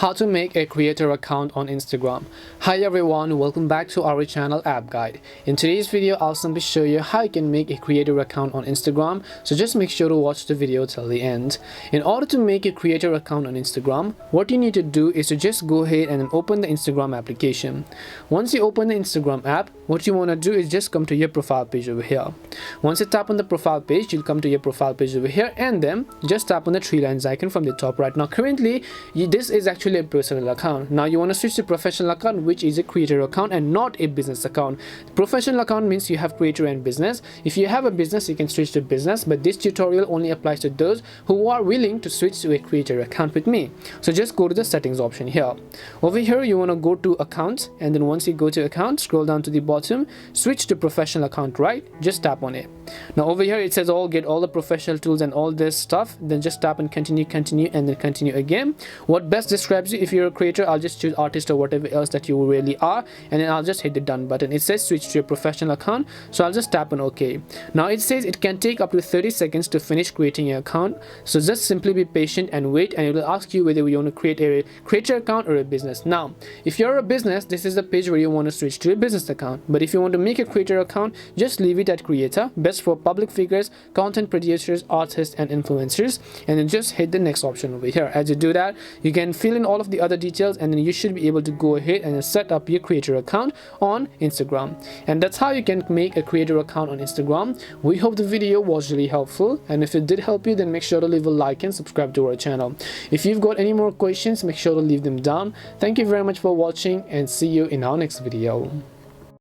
How to make a creator account on Instagram. Hi everyone, welcome back to our channel App Guide. In today's video, I'll simply show you how you can make a creator account on Instagram, so just make sure to watch the video till the end. In order to make a creator account on Instagram, what you need to do is to just go ahead and then open the Instagram application. Once you open the Instagram app, what you want to do is just come to your profile page over here. Once you tap on the profile page, you'll come to your profile page over here, and then just tap on the three lines icon from the top right. Now currently this is actually a personal account. Now you want to switch to professional account, which is a creator account and not a business account. Professional account means you have creator and business. If you have a business, you can switch to business, but this tutorial only applies to those who are willing to switch to a creator account with me. So just go to the settings option here. Over here you want to go to accounts, and then once you go to account, scroll down to the bottom, switch to professional account, right? Just tap on it. Now over here it says get all the professional tools and all this stuff, then just tap and continue, and then continue again. What best describes you if you're a creator, I'll just choose artist or whatever else that you really are, and then I'll just hit the done button. It says switch to your professional account, so I'll just tap on OK. Now it says it can take up to 30 seconds to finish creating your account, so just simply be patient and wait, and it will ask you whether you want to create a creator account or a business. Now if you're a business, this is the page where you want to switch to a business account, but if you want to make a creator account, just leave it at creator, best for public figures, content producers, artists and influencers, and then just hit the next option over here. As you do that, you can fill in all of the other details, and then you should be able to go ahead and set up your creator account on Instagram. And that's how you can make a creator account on Instagram. We hope the video was really helpful, and if it did help you, then make sure to leave a like and subscribe to our channel. If you've got any more questions, make sure to leave them down. Thank you very much for watching, and see you in our next video.